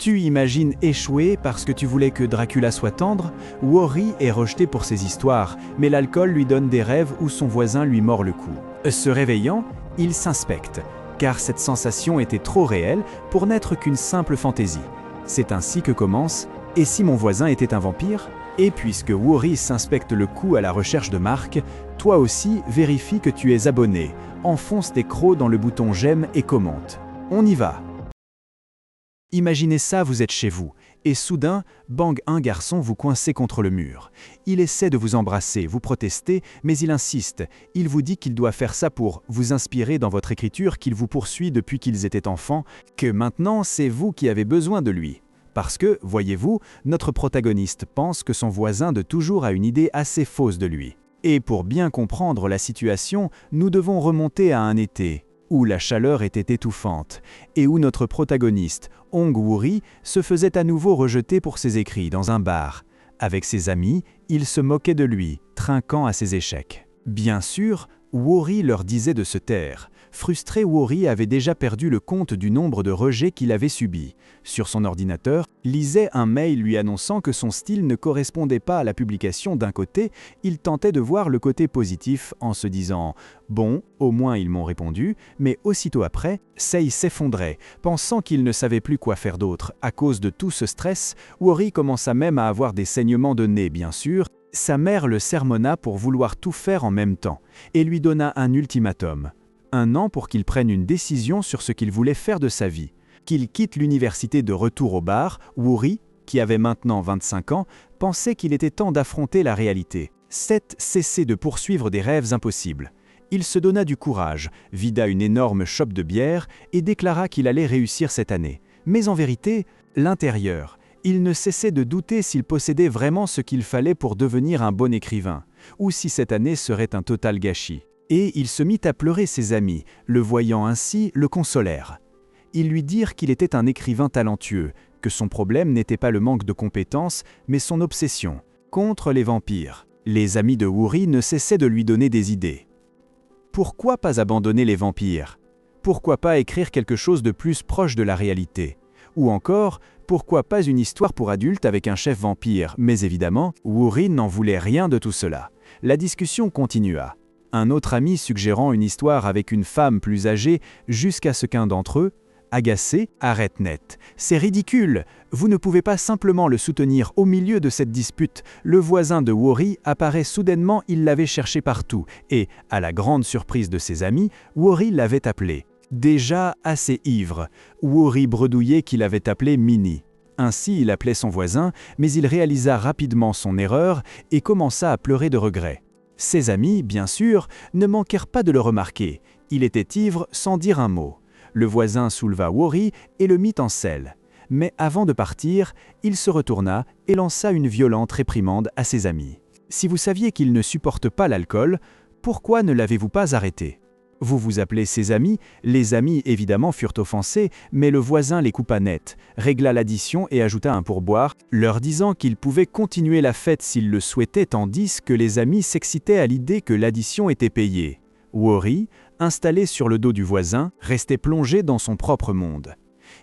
Tu imagines échouer parce que tu voulais que Dracula soit tendre? Worry est rejeté pour ses histoires, mais l'alcool lui donne des rêves où son voisin lui mord le cou. Se réveillant, il s'inspecte, car cette sensation était trop réelle pour n'être qu'une simple fantaisie. C'est ainsi que commence « Et si mon voisin était un vampire ?» Et puisque Worry s'inspecte le coup à la recherche de Marc, toi aussi vérifie que tu es abonné, enfonce tes crocs dans le bouton j'aime et commente. On y va! Imaginez ça, vous êtes chez vous, et soudain, bang, un garçon vous coincez contre le mur. Il essaie de vous embrasser, vous protestez, mais il insiste. Il vous dit qu'il doit faire ça pour vous inspirer dans votre écriture qu'il vous poursuit depuis qu'ils étaient enfants, que maintenant c'est vous qui avez besoin de lui. Parce que, voyez-vous, notre protagoniste pense que son voisin de toujours a une idée assez fausse de lui. Et pour bien comprendre la situation, nous devons remonter à un été, où la chaleur était étouffante, et où notre protagoniste, Hong Worry, se faisait à nouveau rejeter pour ses écrits dans un bar. Avec ses amis, il se moquait de lui, trinquant à ses échecs. Bien sûr, Worry leur disait de se taire. Frustré, Worry avait déjà perdu le compte du nombre de rejets qu'il avait subis. Sur son ordinateur, lisait un mail lui annonçant que son style ne correspondait pas à la publication d'un côté, il tentait de voir le côté positif en se disant « Bon, au moins ils m'ont répondu », mais aussitôt après, Sei s'effondrait, pensant qu'il ne savait plus quoi faire d'autre. À cause de tout ce stress, Worry commença même à avoir des saignements de nez, bien sûr. Sa mère le sermonna pour vouloir tout faire en même temps, et lui donna un ultimatum. 1 an pour qu'il prenne une décision sur ce qu'il voulait faire de sa vie. Qu'il quitte l'université de retour au bar, Worry, qui avait maintenant 25 ans, pensait qu'il était temps d'affronter la réalité. 7. Cesser de poursuivre des rêves impossibles. Il se donna du courage, vida une énorme chope de bière et déclara qu'il allait réussir cette année. Mais en vérité, l'intérieur, il ne cessait de douter s'il possédait vraiment ce qu'il fallait pour devenir un bon écrivain, ou si cette année serait un total gâchis. Et il se mit à pleurer ses amis, le voyant ainsi, le consolèrent. Ils lui dirent qu'il était un écrivain talentueux, que son problème n'était pas le manque de compétences, mais son obsession contre les vampires. Les amis de Worry ne cessaient de lui donner des idées. Pourquoi pas abandonner les vampires? Pourquoi pas écrire quelque chose de plus proche de la réalité? Ou encore, pourquoi pas une histoire pour adultes avec un chef vampire? Mais évidemment, Worry n'en voulait rien de tout cela. La discussion continua. Un autre ami suggérant une histoire avec une femme plus âgée, jusqu'à ce qu'un d'entre eux, agacé, arrête net. « C'est ridicule! Vous ne pouvez pas simplement le soutenir au milieu de cette dispute. » Le voisin de Worry apparaît soudainement, il l'avait cherché partout, et, à la grande surprise de ses amis, Worry l'avait appelé. Déjà assez ivre, Worry bredouillait qu'il avait appelé Minnie. Ainsi il appelait son voisin, mais il réalisa rapidement son erreur et commença à pleurer de regret. Ses amis, bien sûr, ne manquèrent pas de le remarquer. Il était ivre sans dire un mot. Le voisin souleva Worry et le mit en selle. Mais avant de partir, il se retourna et lança une violente réprimande à ses amis. Si vous saviez qu'il ne supporte pas l'alcool, pourquoi ne l'avez-vous pas arrêté? Vous vous appelez ses amis, les amis évidemment furent offensés, mais le voisin les coupa net, régla l'addition et ajouta un pourboire, leur disant qu'ils pouvaient continuer la fête s'ils le souhaitaient tandis que les amis s'excitaient à l'idée que l'addition était payée. Worry, installé sur le dos du voisin, restait plongé dans son propre monde.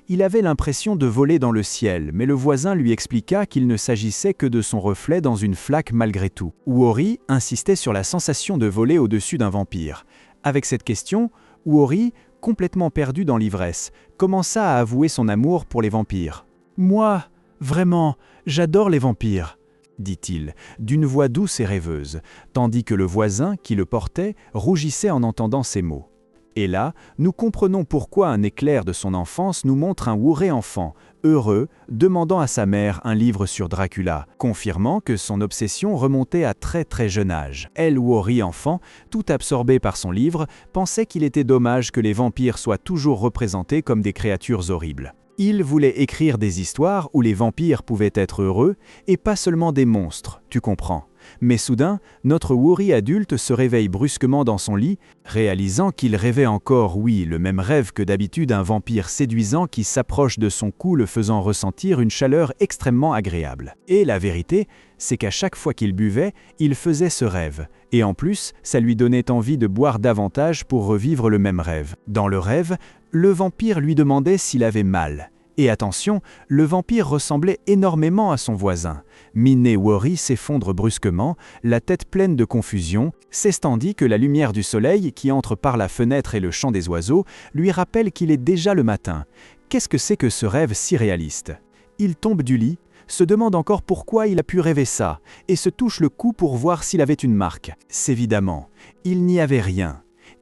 Il avait l'impression de voler dans le ciel, mais le voisin lui expliqua qu'il ne s'agissait que de son reflet dans une flaque malgré tout. Worry insistait sur la sensation de voler au-dessus d'un vampire. Avec cette question, Worry, complètement perdu dans l'ivresse, commença à avouer son amour pour les vampires. « Moi, vraiment, j'adore les vampires », dit-il, d'une voix douce et rêveuse, tandis que le voisin, qui le portait, rougissait en entendant ces mots. Et là, nous comprenons pourquoi un éclair de son enfance nous montre un Worry enfant, heureux, demandant à sa mère un livre sur Dracula, confirmant que son obsession remontait à très jeune âge. Elle, Worry enfant, tout absorbé par son livre, pensait qu'il était dommage que les vampires soient toujours représentés comme des créatures horribles. Il voulait écrire des histoires où les vampires pouvaient être heureux, et pas seulement des monstres, tu comprends. Mais soudain, notre Worry adulte se réveille brusquement dans son lit, réalisant qu'il rêvait encore, oui, le même rêve que d'habitude, un vampire séduisant qui s'approche de son cou le faisant ressentir une chaleur extrêmement agréable. Et la vérité, c'est qu'à chaque fois qu'il buvait, il faisait ce rêve. Et en plus, ça lui donnait envie de boire davantage pour revivre le même rêve. Dans le rêve, le vampire lui demandait s'il avait mal. Et attention, le vampire ressemblait énormément à son voisin. Minnie Worry s'effondre brusquement, la tête pleine de confusion, c'est tandis que la lumière du soleil, qui entre par la fenêtre et le chant des oiseaux, lui rappelle qu'il est déjà le matin. Qu'est-ce que c'est que ce rêve si réaliste? Il tombe du lit, se demande encore pourquoi il a pu rêver ça, et se touche le cou pour voir s'il avait une marque. Évidemment, il n'y avait rien.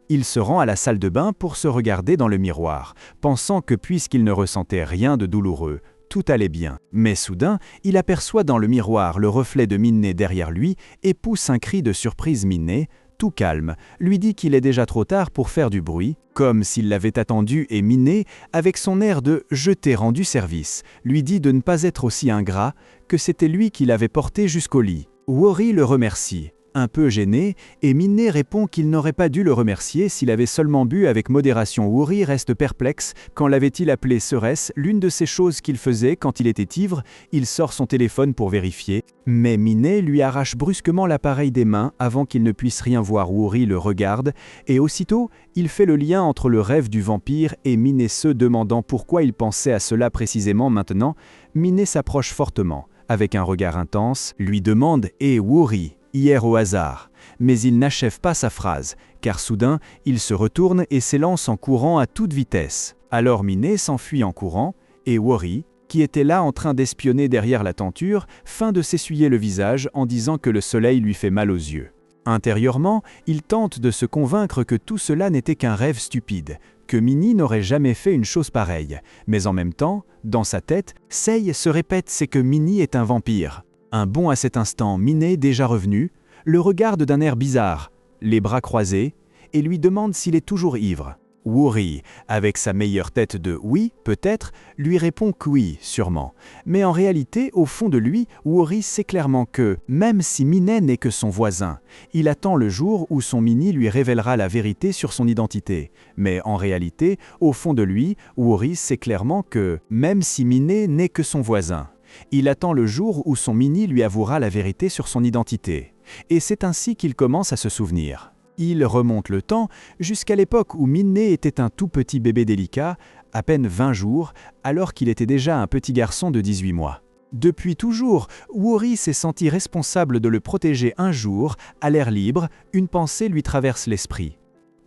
Il se rend à la salle de bain pour se regarder dans le miroir, pensant que puisqu'il ne ressentait rien de douloureux, tout allait bien. Mais soudain, il aperçoit dans le miroir le reflet de Minnie derrière lui et pousse un cri de surprise. Minnie, tout calme, lui dit qu'il est déjà trop tard pour faire du bruit, comme s'il l'avait attendu, et Minnie, avec son air de « je t'ai rendu service », lui dit de ne pas être aussi ingrat, que c'était lui qui l'avait porté jusqu'au lit. Worry le remercie. Un peu gêné, et Minnie répond qu'il n'aurait pas dû le remercier s'il avait seulement bu avec modération. Worry reste perplexe. Quand l'avait-il appelé? Serait-ce l'une de ces choses qu'il faisait quand il était ivre? Il sort son téléphone pour vérifier, mais Minnie lui arrache brusquement l'appareil des mains avant qu'il ne puisse rien voir. Worry le regarde, et aussitôt, il fait le lien entre le rêve du vampire et Minnie, se demandant pourquoi il pensait à cela précisément maintenant. Minnie s'approche fortement, avec un regard intense, lui demande « Et Worry ?» hier au hasard, mais il n'achève pas sa phrase, car soudain, il se retourne et s'élance en courant à toute vitesse. Alors Minnie s'enfuit en courant, et Worry, qui était là en train d'espionner derrière la tenture, feint de s'essuyer le visage en disant que le soleil lui fait mal aux yeux. Intérieurement, il tente de se convaincre que tout cela n'était qu'un rêve stupide, que Minnie n'aurait jamais fait une chose pareille, mais en même temps, dans sa tête, Sei se répète c'est que Minnie est un vampire. Un bond à cet instant, Minnie, déjà revenu, le regarde d'un air bizarre, les bras croisés, et lui demande s'il est toujours ivre. Worry, avec sa meilleure tête de « oui, peut-être », lui répond que oui, sûrement. Mais en réalité, au fond de lui, Worry sait clairement que, même si Minnie n'est que son voisin, il attend le jour où son Minnie lui révélera la vérité sur son identité. Mais en réalité, au fond de lui, Worry sait clairement que, même si Minnie n'est que son voisin, il attend le jour où son Minnie lui avouera la vérité sur son identité. Et c'est ainsi qu'il commence à se souvenir. Il remonte le temps jusqu'à l'époque où Minnie était un tout petit bébé délicat, à peine 20 jours, alors qu'il était déjà un petit garçon de 18 mois. Depuis toujours, Worry s'est senti responsable de le protéger. Un jour, à l'air libre, une pensée lui traverse l'esprit.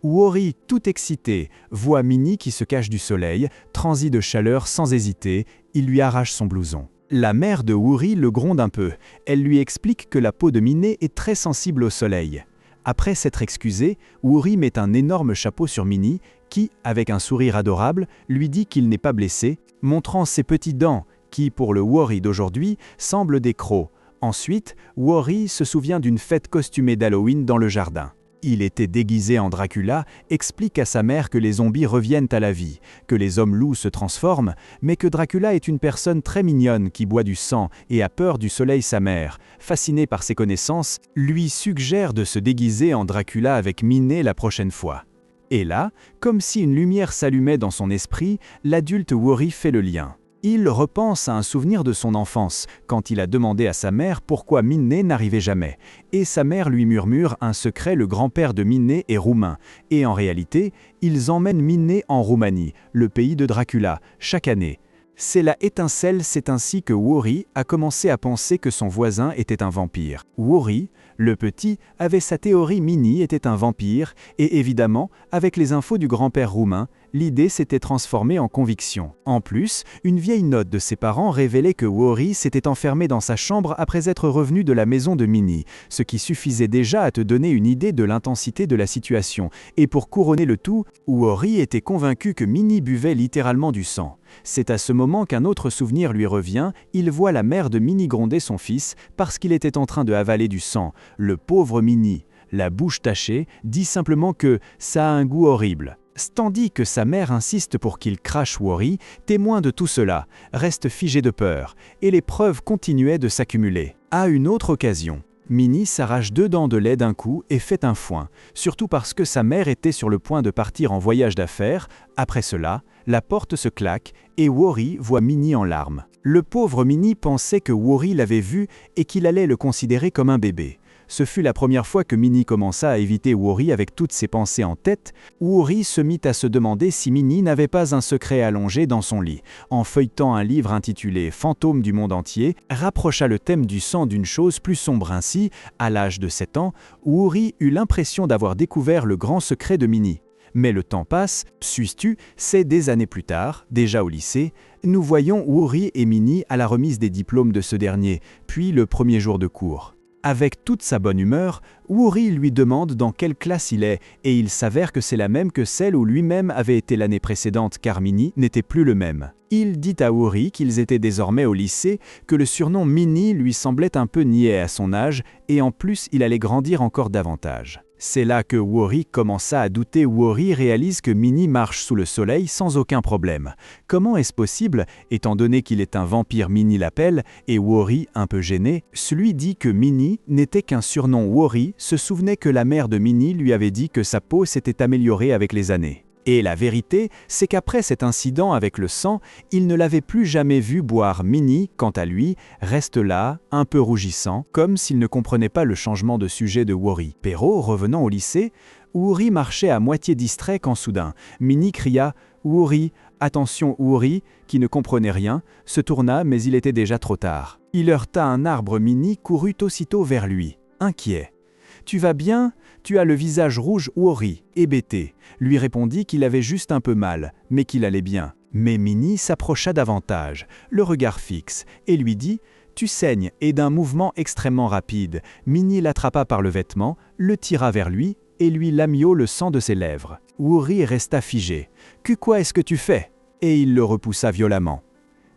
Worry, tout excité, voit Minnie qui se cache du soleil, transi de chaleur sans hésiter, il lui arrache son blouson. La mère de Worry le gronde un peu. Elle lui explique que la peau de Minnie est très sensible au soleil. Après s'être excusé, Worry met un énorme chapeau sur Minnie qui, avec un sourire adorable, lui dit qu'il n'est pas blessé, montrant ses petites dents qui, pour le Worry d'aujourd'hui, semblent des crocs. Ensuite, Worry se souvient d'une fête costumée d'Halloween dans le jardin. Il était déguisé en Dracula, explique à sa mère que les zombies reviennent à la vie, que les hommes-loups se transforment, mais que Dracula est une personne très mignonne qui boit du sang et a peur du soleil. Sa mère, fascinée par ses connaissances, lui suggère de se déguiser en Dracula avec Minnie la prochaine fois. Et là, comme si une lumière s'allumait dans son esprit, l'adulte Worry fait le lien. Il repense à un souvenir de son enfance, quand il a demandé à sa mère pourquoi Minnie n'arrivait jamais. Et sa mère lui murmure un secret: le grand-père de Minnie est roumain. Et en réalité, ils emmènent Minnie en Roumanie, le pays de Dracula, chaque année. C'est la étincelle, c'est ainsi que Worry a commencé à penser que son voisin était un vampire. Worry, le petit, avait sa théorie: Minnie était un vampire, et évidemment, avec les infos du grand-père roumain, l'idée s'était transformée en conviction. En plus, une vieille note de ses parents révélait que Worry s'était enfermé dans sa chambre après être revenu de la maison de Minnie, ce qui suffisait déjà à te donner une idée de l'intensité de la situation. Et pour couronner le tout, Worry était convaincu que Minnie buvait littéralement du sang. C'est à ce moment qu'un autre souvenir lui revient, il voit la mère de Minnie gronder son fils parce qu'il était en train de avaler du sang. Le pauvre Minnie, la bouche tachée, dit simplement que ça a un goût horrible. Tandis que sa mère insiste pour qu'il crache. Worry, témoin de tout cela, reste figé de peur, et les preuves continuaient de s'accumuler. À une autre occasion, Minnie s'arrache 2 dents de lait d'un coup et fait un foin, surtout parce que sa mère était sur le point de partir en voyage d'affaires. Après cela, la porte se claque et Worry voit Minnie en larmes. Le pauvre Minnie pensait que Worry l'avait vu et qu'il allait le considérer comme un bébé. Ce fut la première fois que Minnie commença à éviter Woori avec toutes ses pensées en tête. Woori se mit à se demander si Minnie n'avait pas un secret allongé dans son lit. En feuilletant un livre intitulé « Fantômes du monde entier », rapprocha le thème du sang d'une chose plus sombre ainsi. À l'âge de 7 ans, Woori eut l'impression d'avoir découvert le grand secret de Minnie. Mais le temps passe, suis-tu, c'est des années plus tard, déjà au lycée, nous voyons Woori et Minnie à la remise des diplômes de ce dernier, puis le premier jour de cours. Avec toute sa bonne humeur, Woori lui demande dans quelle classe il est, et il s'avère que c'est la même que celle où lui-même avait été l'année précédente car Minnie n'était plus le même. Il dit à Woori qu'ils étaient désormais au lycée, que le surnom Minnie lui semblait un peu niais à son âge, et en plus il allait grandir encore davantage. C'est là que Woori commença à douter. Woori réalise que Minnie marche sous le soleil sans aucun problème. Comment est-ce possible, étant donné qu'il est un vampire? Minnie l'appelle, et Woori, un peu gêné, lui dit que Minnie n'était qu'un surnom. Woori se souvenait que la mère de Minnie lui avait dit que sa peau s'était améliorée avec les années. Et la vérité, c'est qu'après cet incident avec le sang, il ne l'avait plus jamais vu boire. Minnie, quant à lui, reste là, un peu rougissant, comme s'il ne comprenait pas le changement de sujet de Woori. Pero, revenant au lycée, Woori marchait à moitié distrait quand soudain, Minnie cria « Woori, attention !» Woori, qui ne comprenait rien, se tourna mais il était déjà trop tard. Il heurta un arbre. Minnie courut aussitôt vers lui, inquiet. « Tu vas bien ? Tu as le visage rouge. » Woori, hébété, lui répondit qu'il avait juste un peu mal, mais qu'il allait bien. Mais Minnie s'approcha davantage, le regard fixe, et lui dit « Tu saignes » et d'un mouvement extrêmement rapide, Minnie l'attrapa par le vêtement, le tira vers lui et lui lamiot le sang de ses lèvres. Woori resta figé. « Quoi est-ce que tu fais ?» Et il le repoussa violemment.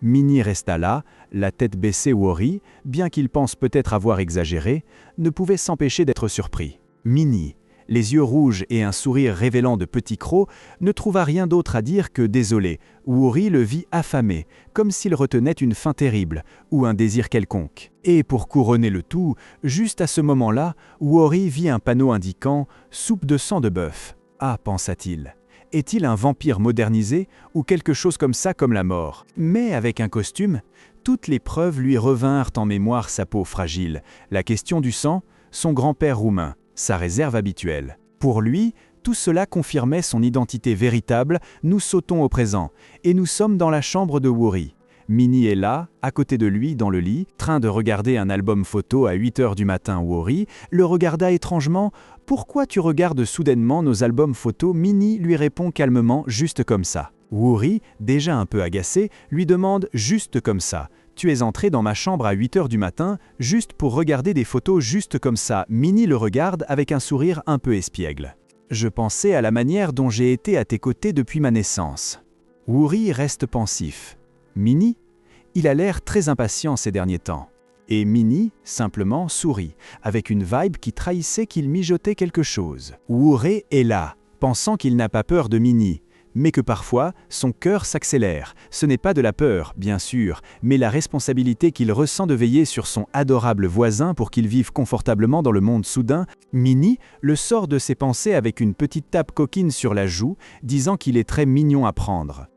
Minnie resta là, la tête baissée. Woori, bien qu'il pense peut-être avoir exagéré, ne pouvait s'empêcher d'être surpris. Minnie, les yeux rouges et un sourire révélant de petits crocs, ne trouva rien d'autre à dire que « désolé ». Woori le vit affamé, comme s'il retenait une faim terrible, ou un désir quelconque. Et pour couronner le tout, juste à ce moment-là, Woori vit un panneau indiquant « soupe de sang de bœuf ». Ah, pensa-t-il. Est-il un vampire modernisé ou quelque chose comme ça comme la mort? Mais avec un costume, toutes les preuves lui revinrent en mémoire: sa peau fragile, la question du sang, son grand-père roumain, sa réserve habituelle. Pour lui, tout cela confirmait son identité véritable. Nous sautons au présent, et nous sommes dans la chambre de Woori. Minnie est là, à côté de lui, dans le lit, train de regarder un album photo à 8 h du matin. Woori le regarda étrangement. « Pourquoi tu regardes soudainement nos albums photos ?» Minnie lui répond calmement « juste comme ça ». Woori, déjà un peu agacé, lui demande « juste comme ça ». Tu es entré dans ma chambre à 8 h du matin, juste pour regarder des photos juste comme ça. Minnie le regarde avec un sourire un peu espiègle. Je pensais à la manière dont j'ai été à tes côtés depuis ma naissance. Woori reste pensif. Minnie? Il a l'air très impatient ces derniers temps. Et Minnie, simplement, sourit, avec une vibe qui trahissait qu'il mijotait quelque chose. Woori est là, pensant qu'il n'a pas peur de Minnie, mais que parfois, son cœur s'accélère. Ce n'est pas de la peur, bien sûr, mais la responsabilité qu'il ressent de veiller sur son adorable voisin pour qu'il vive confortablement dans le monde. Soudain, Minnie le sort de ses pensées avec une petite tape coquine sur la joue, disant qu'il est très mignon à prendre.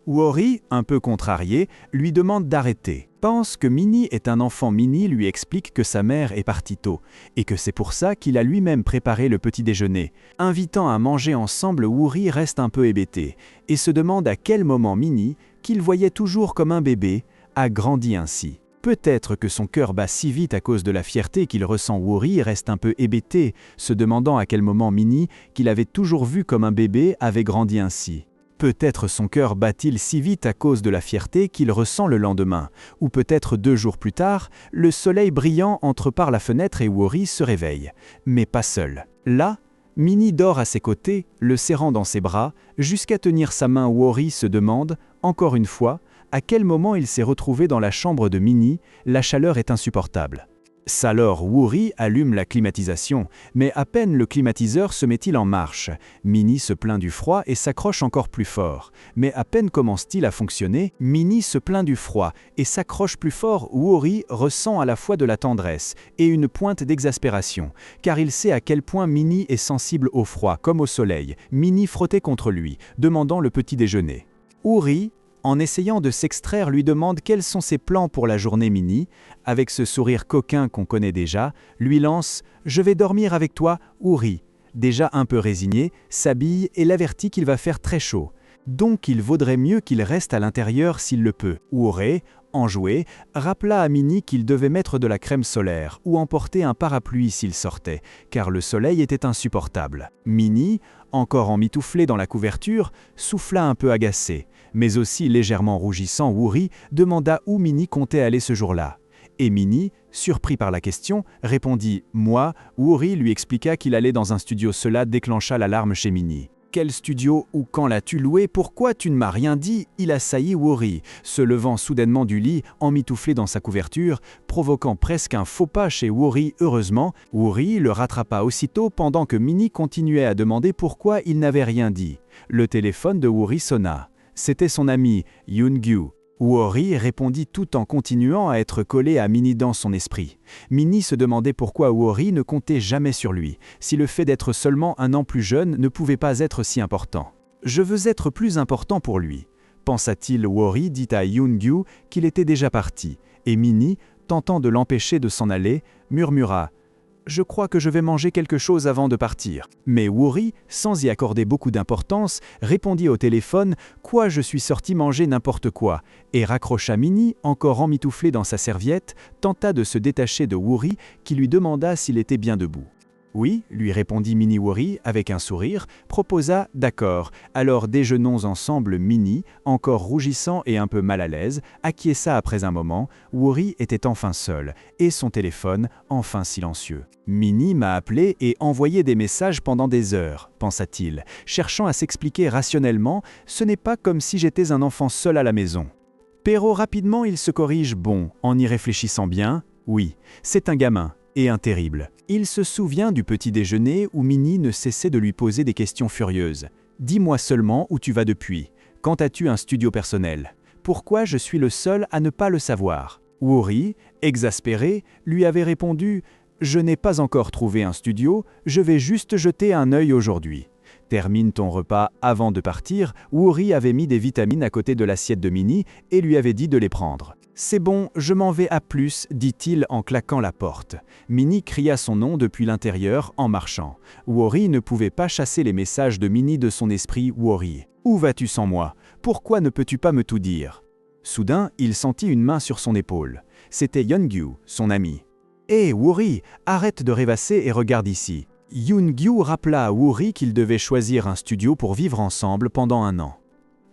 Woori, un peu contrarié, lui demande d'arrêter. Pense que Minnie est un enfant. Minnie lui explique que sa mère est partie tôt et que c'est pour ça qu'il a lui-même préparé le petit déjeuner. Invitant à manger ensemble, Woori reste un peu hébété et se demande à quel moment Minnie, qu'il voyait toujours comme un bébé, a grandi ainsi. Peut-être que son cœur bat si vite à cause de la fierté qu'il ressent. Woori reste un peu hébété, se demandant à quel moment Minnie, qu'il avait toujours vu comme un bébé, avait grandi ainsi. Peut-être son cœur bat-il si vite à cause de la fierté qu'il ressent le lendemain, ou peut-être 2 jours plus tard, le soleil brillant entre par la fenêtre et Woori se réveille. Mais pas seul. Là, Minnie dort à ses côtés, le serrant dans ses bras, jusqu'à tenir sa main. Woori se demande, encore une fois, à quel moment il s'est retrouvé dans la chambre de Minnie. La chaleur est insupportable. Alors Woori allume la climatisation, mais à peine le climatiseur se met-il en marche. Minnie se plaint du froid et s'accroche encore plus fort. Mais à peine commence-t-il à fonctionner, Minnie se plaint du froid et s'accroche plus fort. Woori ressent à la fois de la tendresse et une pointe d'exaspération, car il sait à quel point Minnie est sensible au froid comme au soleil. Minnie frottait contre lui, demandant le petit déjeuner. Woori, En essayant de s'extraire, lui demande quels sont ses plans pour la journée. Minnie, avec ce sourire coquin qu'on connaît déjà, lui lance « Je vais dormir avec toi » Woori, déjà un peu résigné, s'habille et l'avertit qu'il va faire très chaud. Donc il vaudrait mieux qu'il reste à l'intérieur s'il le peut. Woori, enjoué, rappela à Minnie qu'il devait mettre de la crème solaire ou emporter un parapluie s'il sortait, car le soleil était insupportable. Minnie, encore emmitouflée dans la couverture, souffla un peu agacée, mais aussi légèrement rougissant. Woori demanda où Minnie comptait aller ce jour-là. Et Minnie, surpris par la question, répondit « Moi ». Woori lui expliqua qu'il allait dans un studio. Cela déclencha l'alarme chez Minnie. « Quel studio ou quand l'as-tu loué? Pourquoi tu ne m'as rien dit ?» Il assaillit Woori, se levant soudainement du lit, emmitouflé dans sa couverture, provoquant presque un faux pas chez Woori. Heureusement, Woori le rattrapa aussitôt pendant que Minnie continuait à demander pourquoi il n'avait rien dit. Le téléphone de Woori sonna. C'était son ami, Yoon-gyu. Woori répondit tout en continuant à être collé à Minnie dans son esprit. Minnie se demandait pourquoi Woori ne comptait jamais sur lui, si le fait d'être seulement un an plus jeune ne pouvait pas être si important. « Je veux être plus important pour lui », pensa-t-il. Woori dit à Yoon-gyu qu'il était déjà parti, et Minnie, tentant de l'empêcher de s'en aller, murmura « Je crois que je vais manger quelque chose avant de partir. » Mais Woori, sans y accorder beaucoup d'importance, répondit au téléphone « Quoi, je suis sorti manger n'importe quoi » et raccrocha. Minnie, encore emmitouflée dans sa serviette, tenta de se détacher de Woori qui lui demanda s'il était bien debout. « Oui » lui répondit Minnie. Woori, avec un sourire, proposa « D'accord, alors déjeunons ensemble. » Minnie, encore rougissant et un peu mal à l'aise, acquiesça. Après un moment. Woori était enfin seul, et son téléphone enfin silencieux. « Minnie m'a appelé et envoyé des messages pendant des heures, » pensa-t-il, cherchant à s'expliquer rationnellement. « Ce n'est pas comme si j'étais un enfant seul à la maison. » Pero rapidement il se corrige. Bon, en y réfléchissant bien, oui, c'est un gamin. Et un terrible. Il se souvient du petit déjeuner où Minnie ne cessait de lui poser des questions furieuses. « Dis-moi seulement où tu vas depuis. Quand as-tu un studio personnel? Pourquoi je suis le seul à ne pas le savoir ?» Woori, exaspéré, lui avait répondu « Je n'ai pas encore trouvé un studio, je vais juste jeter un œil aujourd'hui. » Termine ton repas avant de partir. Woori avait mis des vitamines à côté de l'assiette de Minnie et lui avait dit de les prendre. « C'est bon, je m'en vais à plus », dit-il en claquant la porte. Minnie cria son nom depuis l'intérieur en marchant. Woori ne pouvait pas chasser les messages de Minnie de son esprit. « Woori, où vas-tu sans moi? Pourquoi ne peux-tu pas me tout dire ?» Soudain, il sentit une main sur son épaule. C'était Yoon-gyu, son ami. « Hé, Woori, arrête de rêvasser et regarde ici. » Yoon-gyu rappela à Woori qu'ils devaient choisir un studio pour vivre ensemble pendant un an.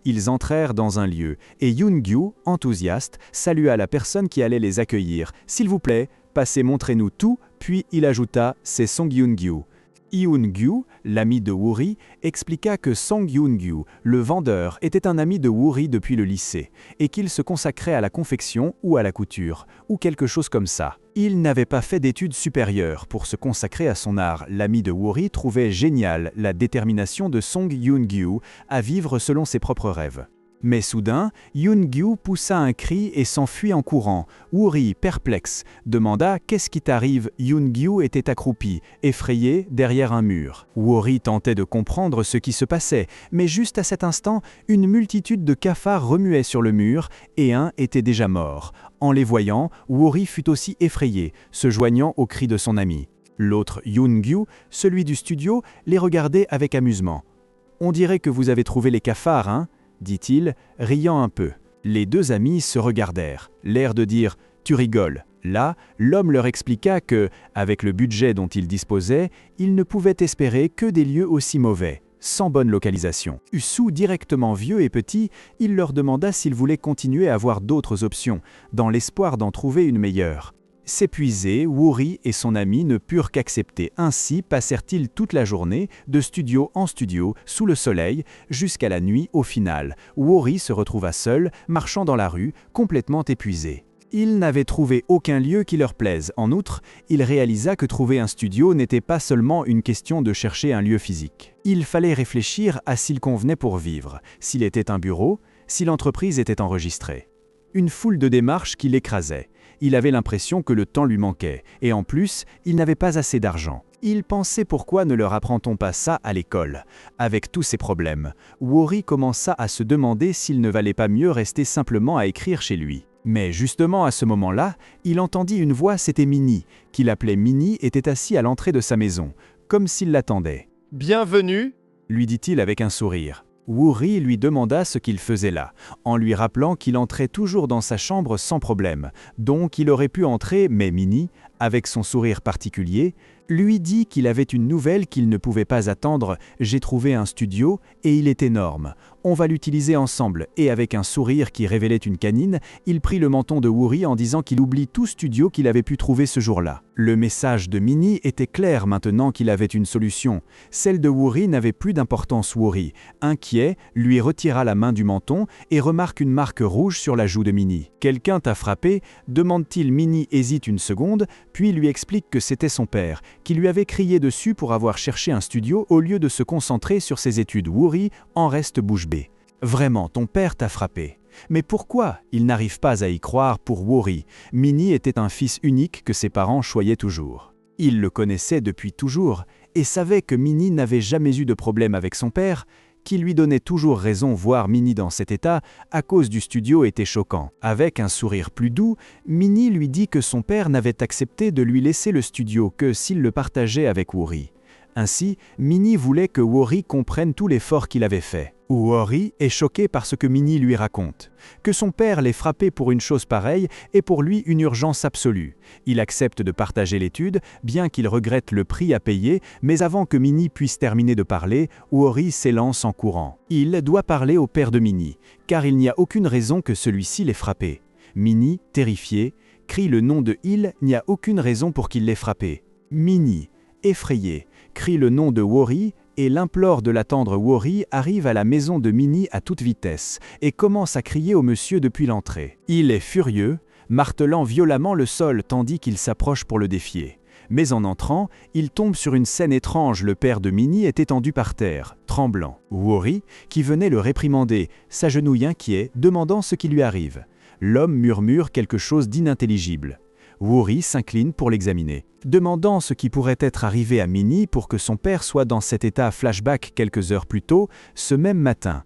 Ils entrèrent dans un lieu, et Yoon-gyu, enthousiaste, salua la personne qui allait les accueillir. « S'il vous plaît, passez, montrez-nous tout », puis il ajouta « C'est Song Yoon-gyu ». Yoon-gyu, l'ami de Woori, expliqua que Song Yoon-gyu, le vendeur, était un ami de Woori depuis le lycée, et qu'il se consacrait à la confection ou à la couture, ou quelque chose comme ça. Il n'avait pas fait d'études supérieures pour se consacrer à son art. L'ami de Woori trouvait géniale la détermination de Song Yoon-gyu à vivre selon ses propres rêves. Mais soudain, Yoon-gyu poussa un cri et s'enfuit en courant. Woori, perplexe, demanda « Qu'est-ce qui t'arrive ?» Yoon-gyu était accroupi, effrayé, derrière un mur. Woori tentait de comprendre ce qui se passait, mais juste à cet instant, une multitude de cafards remuait sur le mur, et un était déjà mort. En les voyant, Woori fut aussi effrayé, se joignant aux cris de son ami. L'autre, Yoon-gyu, celui du studio, les regardait avec amusement. « On dirait que vous avez trouvé les cafards, hein ?» dit-il, riant un peu. Les deux amis se regardèrent, l'air de dire « Tu rigoles ». Là, l'homme leur expliqua que, avec le budget dont ils disposaient, ils ne pouvaient espérer que des lieux aussi mauvais, sans bonne localisation. Sous directement vieux et petit, il leur demanda s'ils voulaient continuer à voir d'autres options, dans l'espoir d'en trouver une meilleure. S'épuiser, Woori et son ami ne purent qu'accepter. Ainsi passèrent-ils toute la journée, de studio en studio, sous le soleil, jusqu'à la nuit au final. Woori se retrouva seul, marchant dans la rue, complètement épuisé. Il n'avait trouvé aucun lieu qui leur plaise. En outre, il réalisa que trouver un studio n'était pas seulement une question de chercher un lieu physique. Il fallait réfléchir à s'il convenait pour vivre, s'il était un bureau, si l'entreprise était enregistrée. Une foule de démarches qui l'écrasaient. Il avait l'impression que le temps lui manquait, et en plus, il n'avait pas assez d'argent. Il pensait pourquoi ne leur apprend-on pas ça à l'école. Avec tous ces problèmes, Woori commença à se demander s'il ne valait pas mieux rester simplement à écrire chez lui. Mais justement à ce moment-là, il entendit une voix, c'était Minnie, qu'il appelait Minnie, était assis à l'entrée de sa maison, comme s'il l'attendait. « Bienvenue !» lui dit-il avec un sourire. Woori lui demanda ce qu'il faisait là, en lui rappelant qu'il entrait toujours dans sa chambre sans problème, donc il aurait pu entrer, mais Minnie, avec son sourire particulier, lui dit qu'il avait une nouvelle qu'il ne pouvait pas attendre. « J'ai trouvé un studio et il est énorme. On va l'utiliser ensemble. » Et avec un sourire qui révélait une canine, il prit le menton de Woori en disant qu'il oublie tout studio qu'il avait pu trouver ce jour-là. Le message de Minnie était clair maintenant qu'il avait une solution. Celle de Woori n'avait plus d'importance. Woori, inquiet, lui retira la main du menton et remarque une marque rouge sur la joue de Minnie. « Quelqu'un t'a frappé ?» demande-t-il. Minnie hésite une seconde, puis lui explique que c'était son père, qui lui avait crié dessus pour avoir cherché un studio au lieu de se concentrer sur ses études. Woori en reste bouche bée. « Vraiment, ton père t'a frappé. » Mais pourquoi? Il n'arrive pas à y croire pour Woori. Minnie était un fils unique que ses parents choyaient toujours. Il le connaissait depuis toujours et savait que Minnie n'avait jamais eu de problème avec son père, qui lui donnait toujours raison. Voir Minnie dans cet état à cause du studio était choquant. Avec un sourire plus doux, Minnie lui dit que son père n'avait accepté de lui laisser le studio que s'il le partageait avec Woori. Ainsi, Minnie voulait que Woori comprenne tout l'effort qu'il avait fait. Woori est choqué par ce que Minnie lui raconte. Que son père l'ait frappé pour une chose pareille est pour lui une urgence absolue. Il accepte de partager l'étude, bien qu'il regrette le prix à payer, mais avant que Minnie puisse terminer de parler, Woori s'élance en courant. Il doit parler au père de Minnie, car il n'y a aucune raison que celui-ci l'ait frappé. Minnie, terrifiée, crie le nom de Il n'y a aucune raison pour qu'il l'ait frappé. Minnie, effrayée, crie le nom de Woori et l'implore de l'attendre. Woori arrive à la maison de Minnie à toute vitesse et commence à crier au monsieur depuis l'entrée. Il est furieux, martelant violemment le sol tandis qu'il s'approche pour le défier. Mais en entrant, il tombe sur une scène étrange. Le père de Minnie est étendu par terre, tremblant. Woori, qui venait le réprimander, s'agenouille inquiet, demandant ce qui lui arrive. L'homme murmure quelque chose d'inintelligible. Woori s'incline pour l'examiner, demandant ce qui pourrait être arrivé à Minnie pour que son père soit dans cet état. Flashback quelques heures plus tôt, ce même matin.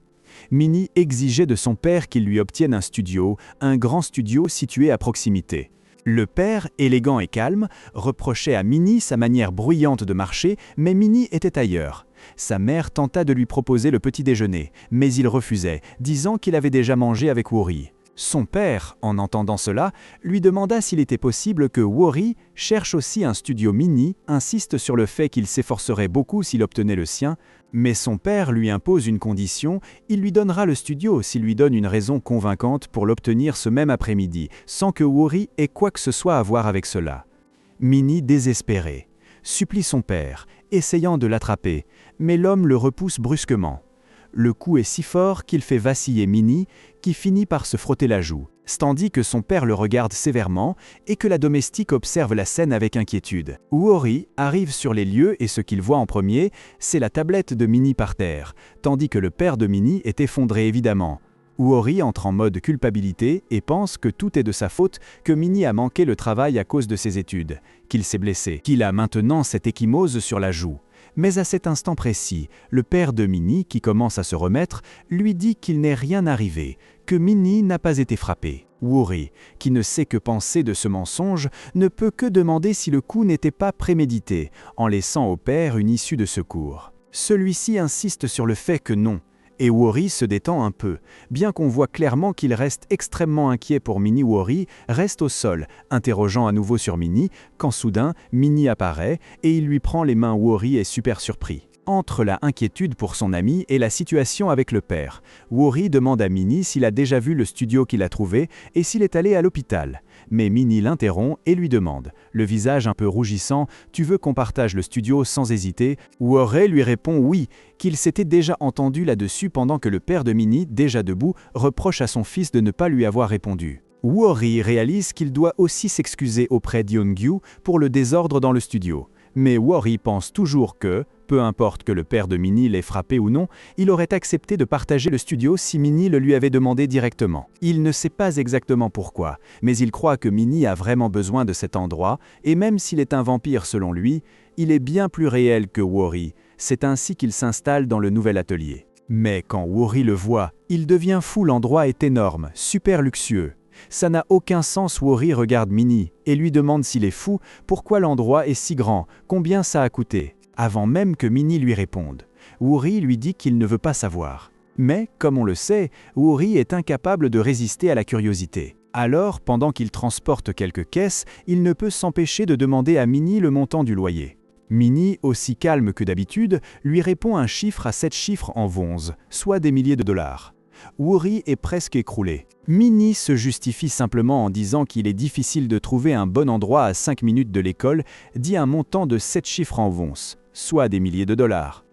Minnie exigeait de son père qu'il lui obtienne un studio, un grand studio situé à proximité. Le père, élégant et calme, reprochait à Minnie sa manière bruyante de marcher, mais Minnie était ailleurs. Sa mère tenta de lui proposer le petit déjeuner, mais il refusait, disant qu'il avait déjà mangé avec Woori. Son père, en entendant cela, lui demanda s'il était possible que Woori cherche aussi un studio. Minnie insiste sur le fait qu'il s'efforcerait beaucoup s'il obtenait le sien, mais son père lui impose une condition, il lui donnera le studio s'il lui donne une raison convaincante pour l'obtenir ce même après-midi, sans que Woori ait quoi que ce soit à voir avec cela. Minnie, désespérée, supplie son père, essayant de l'attraper, mais l'homme le repousse brusquement. Le coup est si fort qu'il fait vaciller Minnie, qui finit par se frotter la joue, tandis que son père le regarde sévèrement et que la domestique observe la scène avec inquiétude. Woori arrive sur les lieux et ce qu'il voit en premier, c'est la tablette de Minnie par terre, tandis que le père de Minnie est effondré évidemment. Woori entre en mode culpabilité et pense que tout est de sa faute, que Minnie a manqué le travail à cause de ses études, qu'il s'est blessé, qu'il a maintenant cette ecchymose sur la joue. Mais à cet instant précis, le père de Minnie, qui commence à se remettre, lui dit qu'il n'est rien arrivé, que Minnie n'a pas été frappée. Woori, qui ne sait que penser de ce mensonge, ne peut que demander si le coup n'était pas prémédité, en laissant au père une issue de secours. Celui-ci insiste sur le fait que non, et Woori se détend un peu, bien qu'on voit clairement qu'il reste extrêmement inquiet pour Minnie. Woori reste au sol, interrogeant à nouveau sur Minnie, quand soudain, Minnie apparaît et il lui prend les mains. Woori est super surpris. Entre la inquiétude pour son ami et la situation avec le père, Woori demande à Minnie s'il a déjà vu le studio qu'il a trouvé et s'il est allé à l'hôpital. Mais Minnie l'interrompt et lui demande, le visage un peu rougissant, « Tu veux qu'on partage le studio ?» Sans hésiter, Woori lui répond oui, qu'il s'était déjà entendu là-dessus pendant que le père de Minnie, déjà debout, reproche à son fils de ne pas lui avoir répondu. Woori réalise qu'il doit aussi s'excuser auprès d'Yeongju pour le désordre dans le studio. Mais Worry pense toujours que, peu importe que le père de Minnie l'ait frappé ou non, il aurait accepté de partager le studio si Minnie le lui avait demandé directement. Il ne sait pas exactement pourquoi, mais il croit que Minnie a vraiment besoin de cet endroit, et même s'il est un vampire selon lui, il est bien plus réel que Worry. C'est ainsi qu'il s'installe dans le nouvel atelier. Mais quand Worry le voit, il devient fou, l'endroit est énorme, super luxueux. Ça n'a aucun sens. Worry regarde Minnie et lui demande s'il est fou, pourquoi l'endroit est si grand, combien ça a coûté. Avant même que Minnie lui réponde, Worry lui dit qu'il ne veut pas savoir. Mais, comme on le sait, Worry est incapable de résister à la curiosité. Alors, pendant qu'il transporte quelques caisses, il ne peut s'empêcher de demander à Minnie le montant du loyer. Minnie, aussi calme que d'habitude, lui répond un chiffre à 7 chiffres en wons, soit des milliers de dollars. Worry est presque écroulé. Minnie se justifie simplement en disant qu'il est difficile de trouver un bon endroit à 5 minutes de l'école, dit un montant de 7 chiffres en wons, soit des milliers de dollars.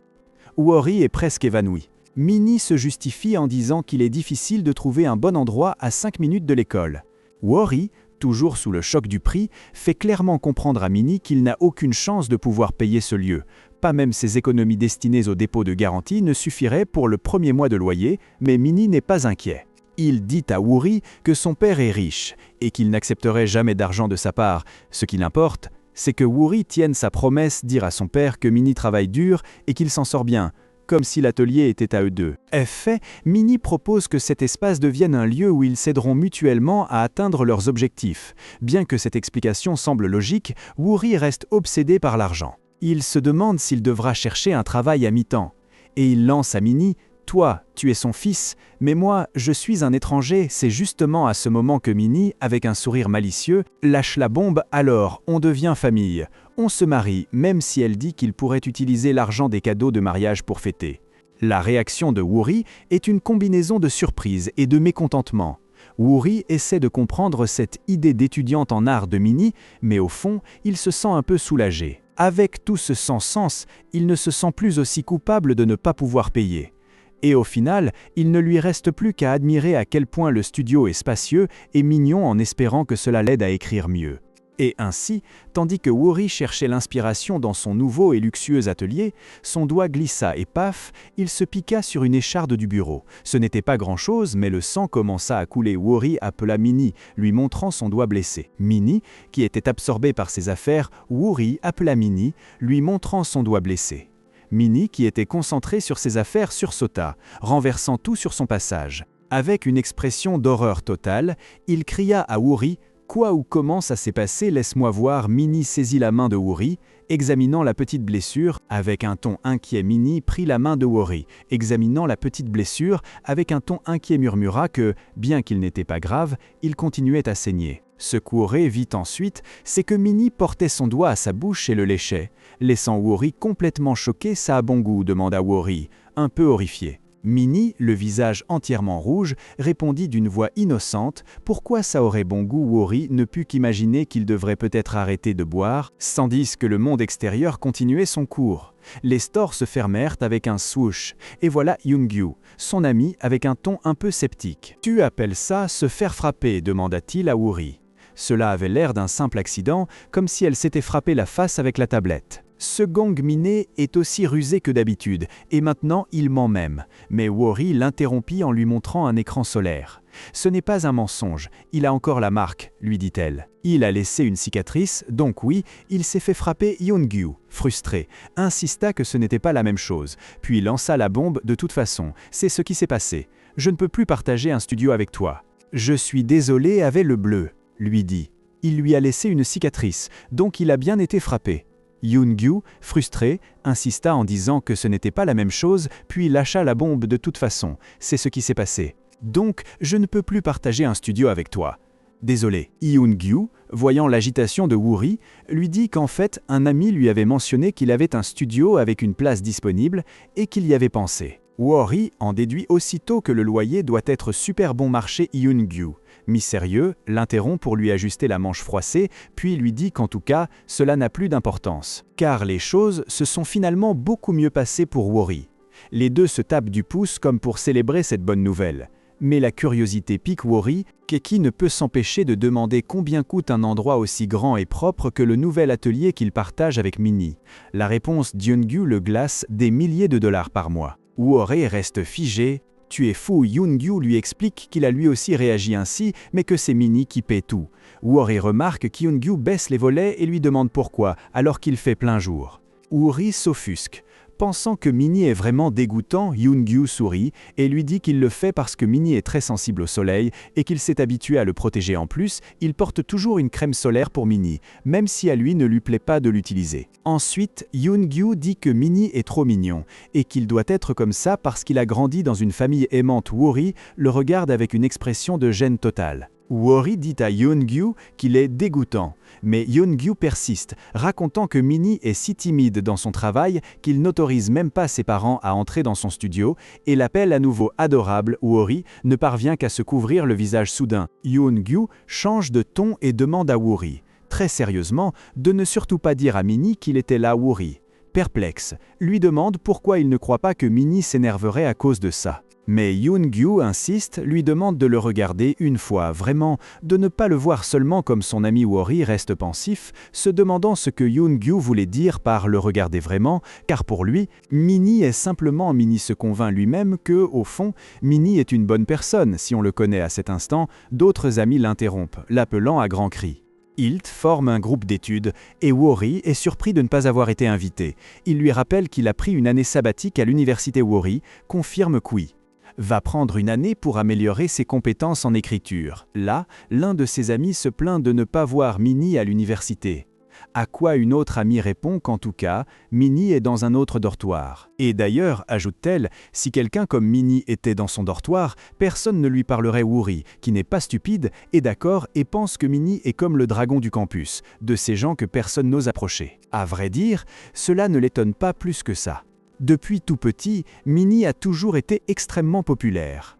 Worry est presque évanoui. Minnie se justifie en disant qu'il est difficile de trouver un bon endroit à 5 minutes de l'école. Worry, toujours sous le choc du prix, fait clairement comprendre à Minnie qu'il n'a aucune chance de pouvoir payer ce lieu. Pas même ses économies destinées au dépôt de garantie ne suffiraient pour le premier mois de loyer, mais Minnie n'est pas inquiet. Il dit à Worry que son père est riche et qu'il n'accepterait jamais d'argent de sa part. Ce qui l'importe, c'est que Worry tienne sa promesse, dire à son père que Minnie travaille dur et qu'il s'en sort bien, comme si l'atelier était à eux deux. Fait, Minnie propose que cet espace devienne un lieu où ils s'aideront mutuellement à atteindre leurs objectifs. Bien que cette explication semble logique, Worry reste obsédé par l'argent. Il se demande s'il devra chercher un travail à mi-temps. Et il lance à Minnie « Toi, tu es son fils, mais moi, je suis un étranger ». C'est justement à ce moment que Minnie, avec un sourire malicieux, lâche la bombe. Alors, on devient famille. On se marie, même si elle dit qu'il pourrait utiliser l'argent des cadeaux de mariage pour fêter. La réaction de Worry est une combinaison de surprise et de mécontentement. Worry essaie de comprendre cette idée d'étudiante en art de Minnie, mais au fond, il se sent un peu soulagé. Avec tout ce sans-sens, il ne se sent plus aussi coupable de ne pas pouvoir payer. Et au final, il ne lui reste plus qu'à admirer à quel point le studio est spacieux et mignon en espérant que cela l'aide à écrire mieux. Et ainsi, tandis que Worry cherchait l'inspiration dans son nouveau et luxueux atelier, son doigt glissa et paf, il se piqua sur une écharde du bureau. Ce n'était pas grand-chose, mais le sang commença à couler. Worry appela Minnie, lui montrant son doigt blessé. Minnie, qui était absorbée par ses affaires, Worry appela Minnie, lui montrant son doigt blessé. Minnie, qui était concentrée sur ses affaires, sursauta, renversant tout sur son passage. Avec une expression d'horreur totale, il cria à Worry: « Quoi ou comment ça s'est passé? Laisse-moi voir. » Minnie saisit la main de Worry, examinant la petite blessure. Avec un ton inquiet, Minnie prit la main de Worry, examinant la petite blessure. Avec un ton inquiet, murmura que, bien qu'il n'était pas grave, il continuait à saigner. Ce qu'Worry vit ensuite, c'est que Minnie portait son doigt à sa bouche et le léchait. Laissant Worry complètement choqué. « Ça a bon goût ?» demanda Worry, un peu horrifié. Minnie, le visage entièrement rouge, répondit d'une voix innocente « Pourquoi ça aurait bon goût ?» Worry ne put qu'imaginer qu'il devrait peut-être arrêter de boire, tandis que le monde extérieur continuait son cours. Les stores se fermèrent avec un swoosh, et voilà Young-gyu, son ami, avec un ton un peu sceptique. « Tu appelles ça se faire frapper ?» demanda-t-il à Worry. Cela avait l'air d'un simple accident, comme si elle s'était frappé la face avec la tablette. Ce gang miné est aussi rusé que d'habitude, et maintenant il ment même. Mais Worry l'interrompit en lui montrant un écran solaire. « Ce n'est pas un mensonge, il a encore la marque, » lui dit-elle. Il a laissé une cicatrice, donc oui, il s'est fait frapper. Young-gyu, frustré, insista que ce n'était pas la même chose, puis lança la bombe. « De toute façon, c'est ce qui s'est passé. Je ne peux plus partager un studio avec toi. »« Je suis désolé avec le bleu, » lui dit. Il lui a laissé une cicatrice, donc il a bien été frappé. Young-gyu, frustré, insista en disant que ce n'était pas la même chose, puis lâcha la bombe. « De toute façon, c'est ce qui s'est passé. Donc, je ne peux plus partager un studio avec toi. » Désolé. Young-gyu, voyant l'agitation de Worry, lui dit qu'en fait, un ami lui avait mentionné qu'il avait un studio avec une place disponible et qu'il y avait pensé. Worry en déduit aussitôt que le loyer doit être super bon marché. Young-gyu, mi-sérieux, l'interrompt pour lui ajuster la manche froissée, puis lui dit qu'en tout cas, cela n'a plus d'importance. Car les choses se sont finalement beaucoup mieux passées pour Worry. Les deux se tapent du pouce comme pour célébrer cette bonne nouvelle. Mais la curiosité pique Wori, Keki ne peut s'empêcher de demander combien coûte un endroit aussi grand et propre que le nouvel atelier qu'il partage avec Minnie. La réponse d'Yoon-gyu le glace des milliers de dollars par mois. Wori reste figé. « Tu es fou », Yoon-gyu lui explique qu'il a lui aussi réagi ainsi, mais que c'est Minnie qui paie tout. Wori remarque qu'Yoon-gyu baisse les volets et lui demande pourquoi, alors qu'il fait plein jour. Wori s'offusque. Pensant que Minnie est vraiment dégoûtant, Yoon-gyu sourit et lui dit qu'il le fait parce que Minnie est très sensible au soleil et qu'il s'est habitué à le protéger. En plus, il porte toujours une crème solaire pour Minnie, même si à lui ne lui plaît pas de l'utiliser. Ensuite, Yoon-gyu dit que Minnie est trop mignon et qu'il doit être comme ça parce qu'il a grandi dans une famille aimante. Wori le regarde avec une expression de gêne totale. Wori dit à Yoon-gyu qu'il est dégoûtant, mais Yoon-gyu persiste, racontant que Minnie est si timide dans son travail qu'il n'autorise même pas ses parents à entrer dans son studio et l'appelle à nouveau adorable. Wori ne parvient qu'à se couvrir le visage soudain. Yoon-gyu change de ton et demande à Wori, très sérieusement, de ne surtout pas dire à Minnie qu'il était là. Wori, perplexe, lui demande pourquoi il ne croit pas que Minnie s'énerverait à cause de ça. Mais Yoon-gyu insiste, lui demande de le regarder une fois, vraiment, de ne pas le voir seulement comme son ami. Wori reste pensif, se demandant ce que Yoon-gyu voulait dire par le regarder vraiment, car pour lui, Minnie est simplement. Minnie se convainc lui-même que, au fond, Minnie est une bonne personne, si on le connaît à cet instant. D'autres amis l'interrompent, l'appelant à grands cris. Hilt forme un groupe d'études et Wori est surpris de ne pas avoir été invité. Il lui rappelle qu'il a pris une année sabbatique à l'université. Wori confirme qu'Ui va prendre une année pour améliorer ses compétences en écriture. Là, l'un de ses amis se plaint de ne pas voir Minnie à l'université. À quoi une autre amie répond qu'en tout cas, Minnie est dans un autre dortoir. Et d'ailleurs, ajoute-t-elle, si quelqu'un comme Minnie était dans son dortoir, personne ne lui parlerait. Wori, qui n'est pas stupide, est d'accord et pense que Minnie est comme le dragon du campus, de ces gens que personne n'ose approcher. À vrai dire, cela ne l'étonne pas plus que ça. Depuis tout petit, Minnie a toujours été extrêmement populaire.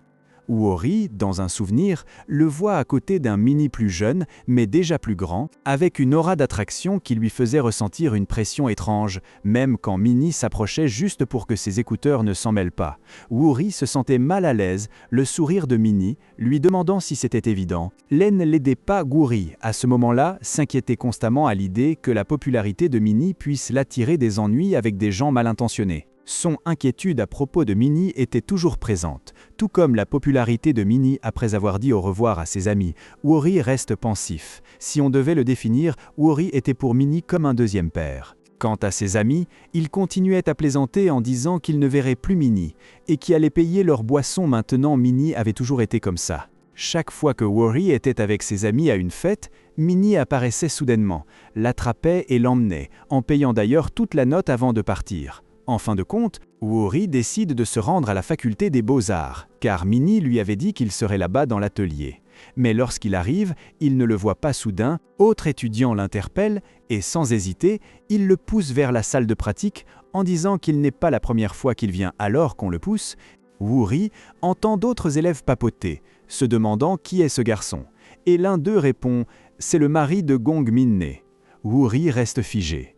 Wori, dans un souvenir, le voit à côté d'un Minnie plus jeune, mais déjà plus grand, avec une aura d'attraction qui lui faisait ressentir une pression étrange, même quand Minnie s'approchait juste pour que ses écouteurs ne s'en mêlent pas. Wori se sentait mal à l'aise, le sourire de Minnie, lui demandant si c'était évident. L'aine l'aidait pas. Wori, à ce moment-là, s'inquiétait constamment à l'idée que la popularité de Minnie puisse l'attirer des ennuis avec des gens mal intentionnés. Son inquiétude à propos de Minnie était toujours présente, tout comme la popularité de Minnie après avoir dit au revoir à ses amis. Wori reste pensif. Si on devait le définir, Wori était pour Minnie comme un deuxième père. Quant à ses amis, il continuait à plaisanter en disant qu'il ne verrait plus Minnie et qu'il allait payer leur boisson maintenant. Minnie avait toujours été comme ça. Chaque fois que Wori était avec ses amis à une fête, Minnie apparaissait soudainement, l'attrapait et l'emmenait, en payant d'ailleurs toute la note avant de partir. En fin de compte, Wori décide de se rendre à la faculté des beaux-arts, car Minnie lui avait dit qu'il serait là-bas dans l'atelier. Mais lorsqu'il arrive, il ne le voit pas soudain, autre étudiant l'interpelle et sans hésiter, il le pousse vers la salle de pratique en disant qu'il n'est pas la première fois qu'il vient. Alors qu'on le pousse, Wori entend d'autres élèves papoter, se demandant qui est ce garçon. Et l'un d'eux répond « C'est le mari de Gong Min-ne ». Wori reste figé.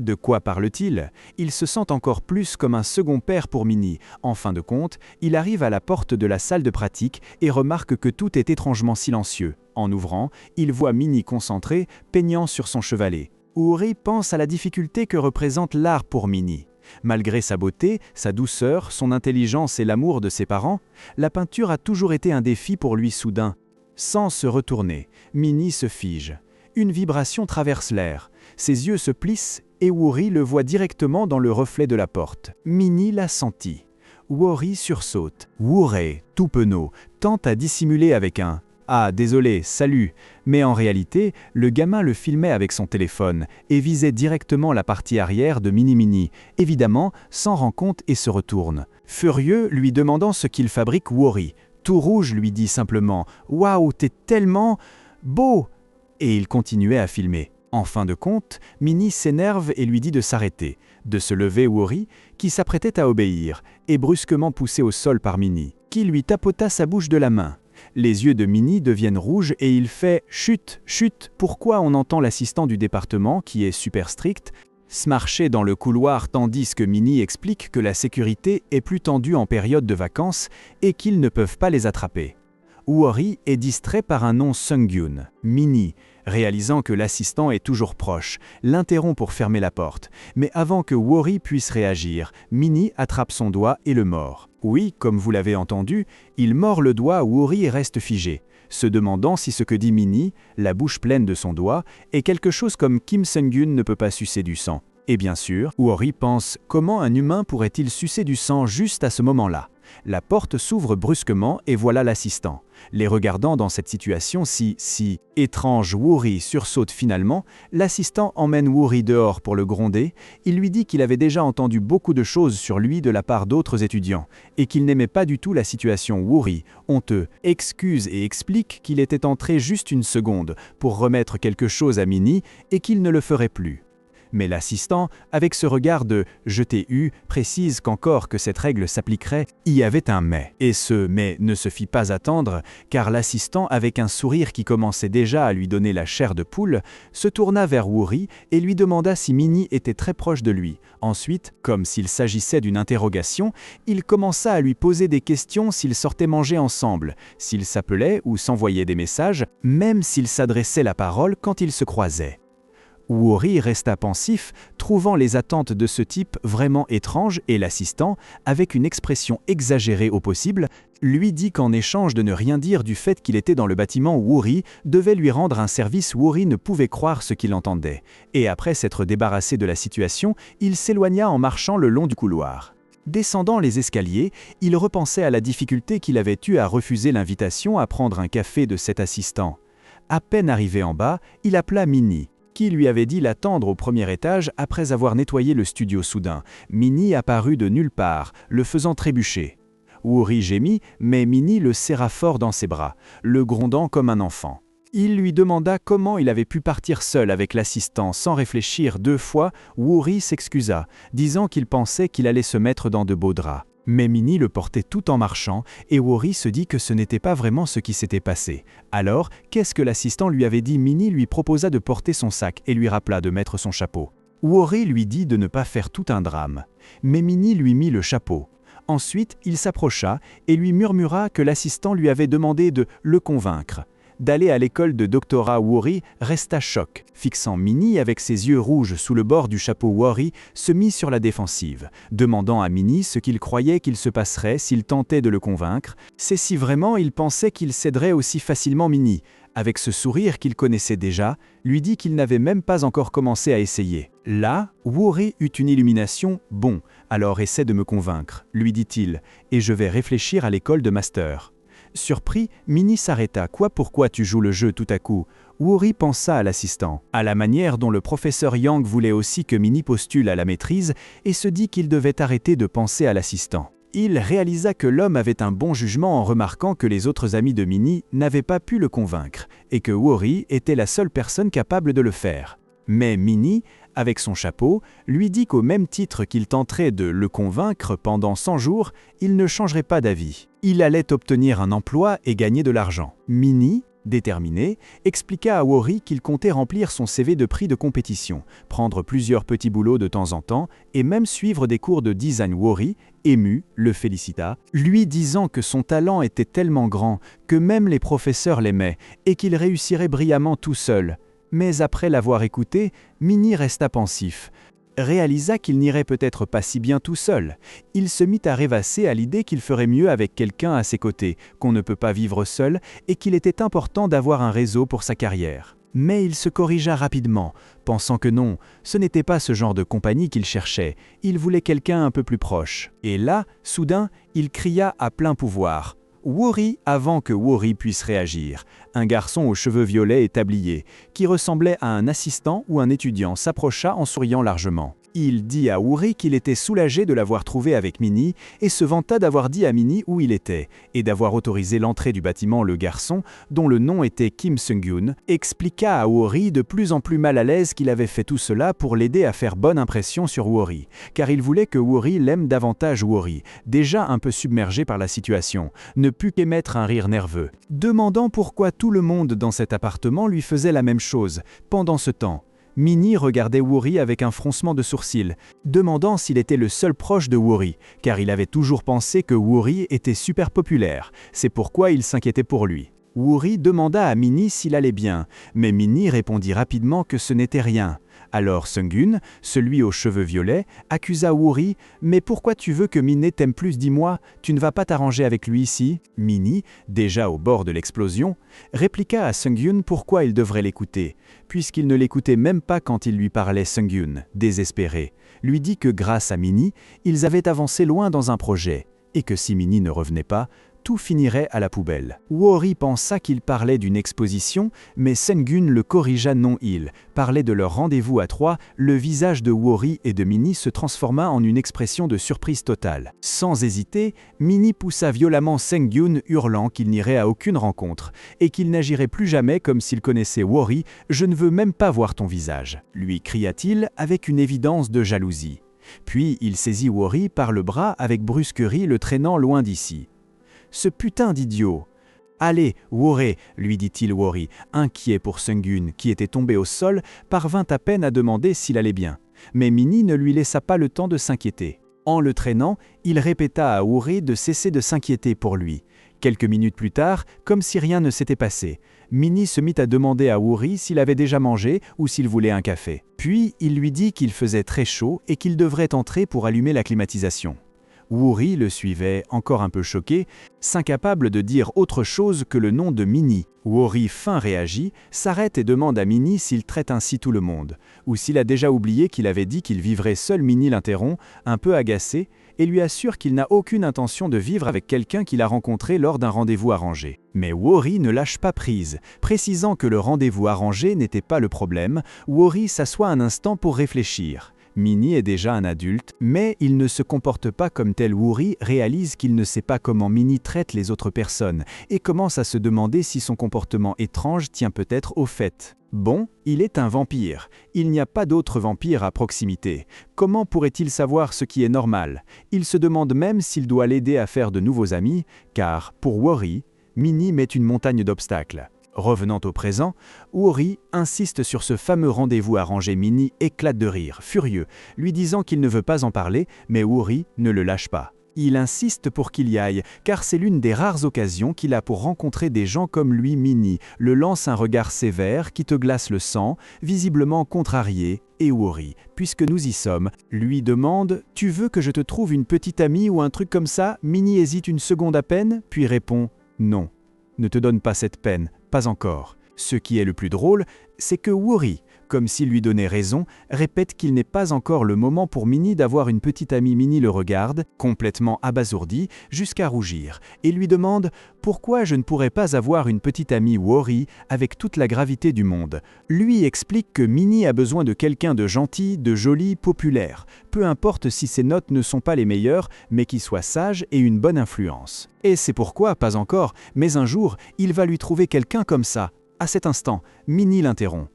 De quoi parle-t-il? Il se sent encore plus comme un second père pour Minnie. En fin de compte, il arrive à la porte de la salle de pratique et remarque que tout est étrangement silencieux. En ouvrant, il voit Minnie concentrée, peignant sur son chevalet. Wori pense à la difficulté que représente l'art pour Minnie. Malgré sa beauté, sa douceur, son intelligence et l'amour de ses parents, la peinture a toujours été un défi pour lui. Soudain, sans se retourner, Minnie se fige. Une vibration traverse l'air. Ses yeux se plissent et Wori le voit directement dans le reflet de la porte. Minnie l'a senti. Wori sursaute. Wori, tout penaud, tente à dissimuler avec un « Ah, désolé, salut !» Mais en réalité, le gamin le filmait avec son téléphone et visait directement la partie arrière de Minnie. Évidemment, s'en rend compte et se retourne. Furieux, lui demandant ce qu'il fabrique, Wori, tout rouge, lui dit simplement « Waouh, t'es tellement beau !» Et il continuait à filmer. En fin de compte, Minnie s'énerve et lui dit de s'arrêter, de se lever. Wori, qui s'apprêtait à obéir, est brusquement poussé au sol par Minnie, qui lui tapota sa bouche de la main. Les yeux de Minnie deviennent rouges et il fait « Chut, chut !» Pourquoi on entend l'assistant du département, qui est super strict, Se marcher dans le couloir tandis que Minnie explique que la sécurité est plus tendue en période de vacances et qu'ils ne peuvent pas les attraper. Woori est distrait par un nom Sung-gyun. Minnie, réalisant que l'assistant est toujours proche, l'interrompt pour fermer la porte. Mais avant que Woori puisse réagir, Minnie attrape son doigt et le mord. Oui, comme vous l'avez entendu, il mord le doigt où Woori reste figé, se demandant si ce que dit Minnie, la bouche pleine de son doigt, est quelque chose comme Kim Sung-gyun ne peut pas sucer du sang. Et bien sûr, Woori pense comment un humain pourrait-il sucer du sang juste à ce moment-là. La porte s'ouvre brusquement et voilà l'assistant. Les regardant dans cette situation si étrange, Woori sursaute finalement. L'assistant emmène Woori dehors pour le gronder. Il lui dit qu'il avait déjà entendu beaucoup de choses sur lui de la part d'autres étudiants et qu'il n'aimait pas du tout la situation. Woori, honteux, excuse et explique qu'il était entré juste une seconde pour remettre quelque chose à Minnie et qu'il ne le ferait plus. Mais l'assistant, avec ce regard de « je t'ai eu », précise qu'encore que cette règle s'appliquerait, y avait un « mais ». Et ce « mais » ne se fit pas attendre, car l'assistant, avec un sourire qui commençait déjà à lui donner la chair de poule, se tourna vers Woori et lui demanda si Minnie était très proche de lui. Ensuite, comme s'il s'agissait d'une interrogation, il commença à lui poser des questions s'ils sortaient manger ensemble, s'ils s'appelaient ou s'envoyaient des messages, même s'ils s'adressaient la parole quand ils se croisaient. Woori resta pensif, trouvant les attentes de ce type vraiment étranges et l'assistant, avec une expression exagérée au possible, lui dit qu'en échange de ne rien dire du fait qu'il était dans le bâtiment où Woori devait lui rendre un service, Woori ne pouvait croire ce qu'il entendait. Et après s'être débarrassé de la situation, il s'éloigna en marchant le long du couloir. Descendant les escaliers, il repensait à la difficulté qu'il avait eue à refuser l'invitation à prendre un café de cet assistant. À peine arrivé en bas, il appela Minnie, qui lui avait dit l'attendre au premier étage après avoir nettoyé le studio soudain. Minnie apparut de nulle part, le faisant trébucher. Woori gémit, mais Minnie le serra fort dans ses bras, le grondant comme un enfant. Il lui demanda comment il avait pu partir seul avec l'assistant sans réfléchir 2 fois. Woori s'excusa, disant qu'il pensait qu'il allait se mettre dans de beaux draps. Mais Minnie le portait tout en marchant et Woori se dit que ce n'était pas vraiment ce qui s'était passé. Alors, qu'est-ce que l'assistant lui avait dit? Minnie lui proposa de porter son sac et lui rappela de mettre son chapeau. Woori lui dit de ne pas faire tout un drame. Mais Minnie lui mit le chapeau. Ensuite, il s'approcha et lui murmura que l'assistant lui avait demandé de le convaincre d'aller à l'école de doctorat. Woori resta choc, fixant Minnie avec ses yeux rouges sous le bord du chapeau. Woori se mit sur la défensive, demandant à Minnie ce qu'il croyait qu'il se passerait s'il tentait de le convaincre. C'est si vraiment il pensait qu'il céderait aussi facilement. Minnie, avec ce sourire qu'il connaissait déjà, lui dit qu'il n'avait même pas encore commencé à essayer. Là, Woori eut une illumination. « Bon, alors essaie de me convaincre », lui dit-il, « et je vais réfléchir à l'école de master ». Surpris, Minnie s'arrêta. « Quoi, pourquoi tu joues le jeu tout à coup ?» Woori pensa à l'assistant, à la manière dont le professeur Yang voulait aussi que Minnie postule à la maîtrise et se dit qu'il devait arrêter de penser à l'assistant. Il réalisa que l'homme avait un bon jugement en remarquant que les autres amis de Minnie n'avaient pas pu le convaincre et que Woori était la seule personne capable de le faire. Mais Minnie, avec son chapeau, lui dit qu'au même titre qu'il tenterait de le convaincre pendant 100 jours, il ne changerait pas d'avis. Il allait obtenir un emploi et gagner de l'argent. Minnie, déterminé, expliqua à Woori qu'il comptait remplir son CV de prix de compétition, prendre plusieurs petits boulots de temps en temps et même suivre des cours de design. Woori, ému, le félicita, lui disant que son talent était tellement grand que même les professeurs l'aimaient et qu'il réussirait brillamment tout seul. Mais après l'avoir écouté, Minnie resta pensif. Réalisa qu'il n'irait peut-être pas si bien tout seul. Il se mit à rêvasser à l'idée qu'il ferait mieux avec quelqu'un à ses côtés, qu'on ne peut pas vivre seul et qu'il était important d'avoir un réseau pour sa carrière. Mais il se corrigea rapidement, pensant que non, ce n'était pas ce genre de compagnie qu'il cherchait, il voulait quelqu'un un peu plus proche. Et là, soudain, il cria à plein pouvoir. Woori avant que Woori puisse réagir. Un garçon aux cheveux violets et tablier, qui ressemblait à un assistant ou un étudiant, s'approcha en souriant largement. Il dit à Woori qu'il était soulagé de l'avoir trouvé avec Minnie et se vanta d'avoir dit à Minnie où il était et d'avoir autorisé l'entrée du bâtiment. Le garçon, dont le nom était Kim Sung-gyun, expliqua à Woori de plus en plus mal à l'aise qu'il avait fait tout cela pour l'aider à faire bonne impression sur Woori, car il voulait que Woori l'aime davantage. Woori, déjà un peu submergé par la situation, ne put qu'émettre un rire nerveux, demandant pourquoi tout le monde dans cet appartement lui faisait la même chose. Pendant ce temps, Minnie regardait Woori avec un froncement de sourcils, demandant s'il était le seul proche de Woori, car il avait toujours pensé que Woori était super populaire, c'est pourquoi il s'inquiétait pour lui. Woori demanda à Minnie s'il allait bien, mais Minnie répondit rapidement que ce n'était rien. Alors Sungun, celui aux cheveux violets, accusa Woori « Mais pourquoi tu veux que Minnie t'aime plus, dis-moi, tu ne vas pas t'arranger avec lui ici ?» Minnie, déjà au bord de l'explosion, répliqua à Sungun pourquoi il devrait l'écouter, puisqu'il ne l'écoutait même pas quand il lui parlait. Sungun, désespéré, lui dit que grâce à Minnie, ils avaient avancé loin dans un projet, et que si Minnie ne revenait pas, tout finirait à la poubelle. Woori pensa qu'il parlait d'une exposition, mais Sungun le corrigea. Non, il parlait de leur rendez-vous à trois. Le visage de Woori et de Minnie se transforma en une expression de surprise totale. Sans hésiter, Minnie poussa violemment Sungun, hurlant qu'il n'irait à aucune rencontre, et qu'il n'agirait plus jamais comme s'il connaissait Woori. « Je ne veux même pas voir ton visage », lui cria-t-il avec une évidence de jalousie. Puis il saisit Woori par le bras avec brusquerie, le traînant loin d'ici. Ce putain d'idiot !»« Allez, Woori, lui dit-il. Woori, inquiet pour Sungun, qui était tombé au sol, parvint à peine à demander s'il allait bien. Mais Minnie ne lui laissa pas le temps de s'inquiéter. En le traînant, il répéta à Woori de cesser de s'inquiéter pour lui. Quelques minutes plus tard, comme si rien ne s'était passé, Minnie se mit à demander à Woori s'il avait déjà mangé ou s'il voulait un café. Puis il lui dit qu'il faisait très chaud et qu'il devrait entrer pour allumer la climatisation. Woori le suivait, encore un peu choqué, s'incapable de dire autre chose que le nom de Minnie. Woori fin réagit, s'arrête et demande à Minnie s'il traite ainsi tout le monde, ou s'il a déjà oublié qu'il avait dit qu'il vivrait seul. Minnie l'interrompt, un peu agacé, et lui assure qu'il n'a aucune intention de vivre avec quelqu'un qu'il a rencontré lors d'un rendez-vous arrangé. Mais Woori ne lâche pas prise, précisant que le rendez-vous arrangé n'était pas le problème. Woori s'assoit un instant pour réfléchir. Minnie est déjà un adulte, mais il ne se comporte pas comme tel. Woori réalise qu'il ne sait pas comment Minnie traite les autres personnes et commence à se demander si son comportement étrange tient peut-être au fait. Bon, il est un vampire. Il n'y a pas d'autre vampire à proximité. Comment pourrait-il savoir ce qui est normal? Il se demande même s'il doit l'aider à faire de nouveaux amis, car, pour Woori, Minnie met une montagne d'obstacles. Revenant au présent, Woori insiste sur ce fameux rendez-vous arrangé. Minnie éclate de rire, furieux, lui disant qu'il ne veut pas en parler, mais Woori ne le lâche pas. Il insiste pour qu'il y aille, car c'est l'une des rares occasions qu'il a pour rencontrer des gens comme lui. Minnie le lance un regard sévère qui te glace le sang, visiblement contrarié, et Woori, puisque nous y sommes, lui demande « Tu veux que je te trouve une petite amie ou un truc comme ça ?» Minnie hésite une seconde à peine, puis répond « Non, ne te donne pas cette peine. Pas encore. » Ce qui est le plus drôle, c'est que Woori, comme s'il lui donnait raison, répète qu'il n'est pas encore le moment pour Minnie d'avoir une petite amie. Minnie le regarde, complètement abasourdi, jusqu'à rougir, et lui demande « Pourquoi je ne pourrais pas avoir une petite amie ?» Woori, avec toute la gravité du monde, lui explique que Minnie a besoin de quelqu'un de gentil, de joli, populaire, peu importe si ses notes ne sont pas les meilleures, mais qui soit sage et une bonne influence. Et c'est pourquoi, pas encore, mais un jour, il va lui trouver quelqu'un comme ça. À cet instant, Minnie l'interrompt.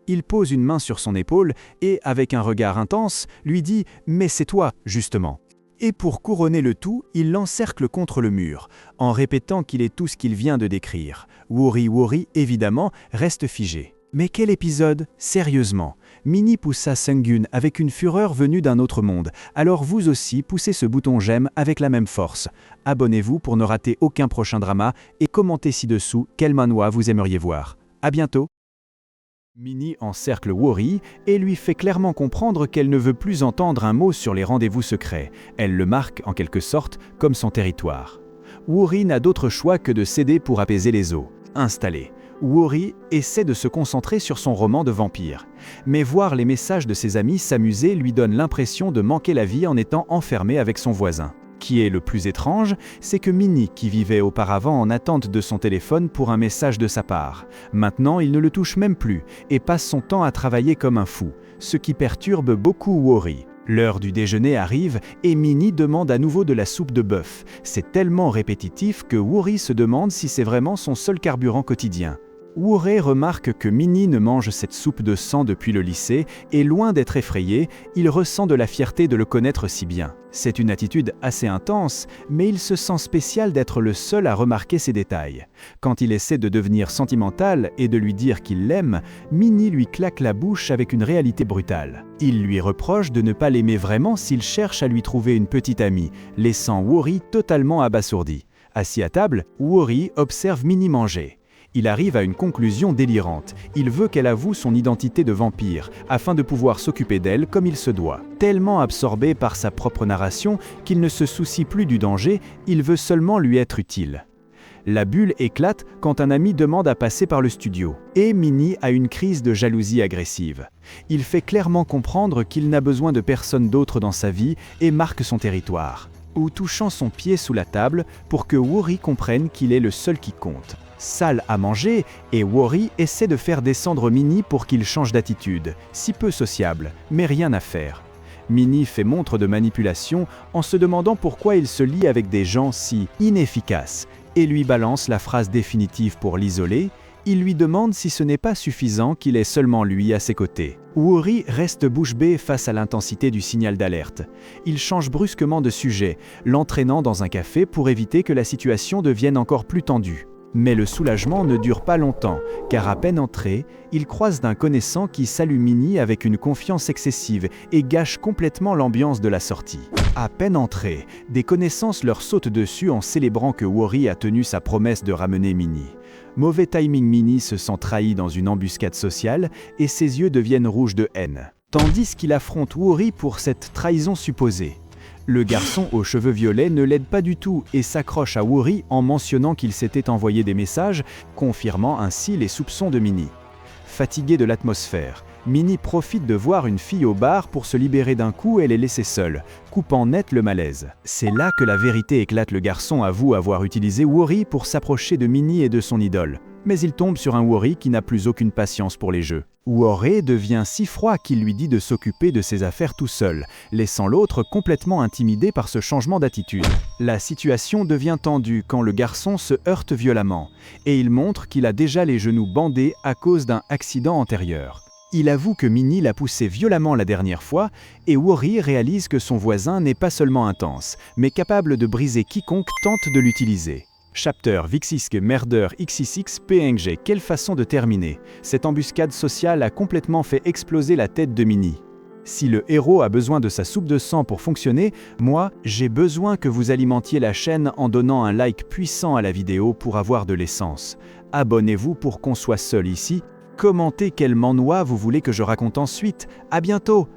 Il pose une main sur son épaule et, avec un regard intense, lui dit « Mais c'est toi, justement !» Et pour couronner le tout, il l'encercle contre le mur, en répétant qu'il est tout ce qu'il vient de décrire. Woori, évidemment, reste figé. Mais quel épisode, sérieusement! Minnie poussa Sungun avec une fureur venue d'un autre monde. Alors vous aussi, poussez ce bouton j'aime avec la même force. Abonnez-vous pour ne rater aucun prochain drama et commentez ci-dessous quel manhwa vous aimeriez voir. À bientôt! Minnie encercle Woori et lui fait clairement comprendre qu'elle ne veut plus entendre un mot sur les rendez-vous secrets. Elle le marque, en quelque sorte, comme son territoire. Woori n'a d'autre choix que de céder pour apaiser les eaux. Installé, Woori essaie de se concentrer sur son roman de vampire. Mais voir les messages de ses amis s'amuser lui donne l'impression de manquer la vie en étant enfermé avec son voisin. Qui est le plus étrange, c'est que Minnie, qui vivait auparavant en attente de son téléphone pour un message de sa part, maintenant il ne le touche même plus et passe son temps à travailler comme un fou, ce qui perturbe beaucoup Woori. L'heure du déjeuner arrive et Minnie demande à nouveau de la soupe de bœuf. C'est tellement répétitif que Woori se demande si c'est vraiment son seul carburant quotidien. Woorey remarque que Minnie ne mange cette soupe de sang depuis le lycée et loin d'être effrayé, il ressent de la fierté de le connaître si bien. C'est une attitude assez intense, mais il se sent spécial d'être le seul à remarquer ces détails. Quand il essaie de devenir sentimental et de lui dire qu'il l'aime, Minnie lui claque la bouche avec une réalité brutale. Il lui reproche de ne pas l'aimer vraiment s'il cherche à lui trouver une petite amie, laissant Woorey totalement abasourdi. Assis à table, Woorey observe Minnie manger. Il arrive à une conclusion délirante. Il veut qu'elle avoue son identité de vampire, afin de pouvoir s'occuper d'elle comme il se doit. Tellement absorbé par sa propre narration qu'il ne se soucie plus du danger, il veut seulement lui être utile. La bulle éclate quand un ami demande à passer par le studio. Et Minnie a une crise de jalousie agressive. Il fait clairement comprendre qu'il n'a besoin de personne d'autre dans sa vie et marque son territoire, ou touchant son pied sous la table pour que Woorey comprenne qu'il est le seul qui compte. Sale à manger, et Woorey essaie de faire descendre Minnie pour qu'il change d'attitude, si peu sociable, mais rien à faire. Minnie fait montre de manipulation en se demandant pourquoi il se lie avec des gens si inefficaces, et lui balance la phrase définitive pour l'isoler. Il lui demande si ce n'est pas suffisant qu'il ait seulement lui à ses côtés. Woorey reste bouche bée face à l'intensité du signal d'alerte. Il change brusquement de sujet, l'entraînant dans un café pour éviter que la situation devienne encore plus tendue. Mais le soulagement ne dure pas longtemps, car à peine entré, il croise d'un connaissant qui salue Minnie avec une confiance excessive et gâche complètement l'ambiance de la sortie. À peine entré, des connaissances leur sautent dessus en célébrant que Woorey a tenu sa promesse de ramener Minnie. Mauvais timing, Minnie se sent trahi dans une embuscade sociale et ses yeux deviennent rouges de haine, tandis qu'il affronte Woorey pour cette trahison supposée. Le garçon aux cheveux violets ne l'aide pas du tout et s'accroche à Woorey en mentionnant qu'il s'était envoyé des messages, confirmant ainsi les soupçons de Minnie. Fatiguée de l'atmosphère, Minnie profite de voir une fille au bar pour se libérer d'un coup et les laisser seuls, coupant net le malaise. C'est là que la vérité éclate. Le garçon avoue avoir utilisé Woorey pour s'approcher de Minnie et de son idole. Mais il tombe sur un Woorey qui n'a plus aucune patience pour les jeux. Woorey devient si froid qu'il lui dit de s'occuper de ses affaires tout seul, laissant l'autre complètement intimidé par ce changement d'attitude. La situation devient tendue quand le garçon se heurte violemment, et il montre qu'il a déjà les genoux bandés à cause d'un accident antérieur. Il avoue que Minnie l'a poussé violemment la dernière fois, et Woorey réalise que son voisin n'est pas seulement intense, mais capable de briser quiconque tente de l'utiliser. Chapter Vixisk Murder XXX PNG. Quelle façon de terminer. Cette embuscade sociale a complètement fait exploser la tête de Minnie. Si le héros a besoin de sa soupe de sang pour fonctionner, moi, j'ai besoin que vous alimentiez la chaîne en donnant un like puissant à la vidéo pour avoir de l'essence. Abonnez-vous pour qu'on soit seul ici. Commentez quel manhwa vous voulez que je raconte ensuite. À bientôt!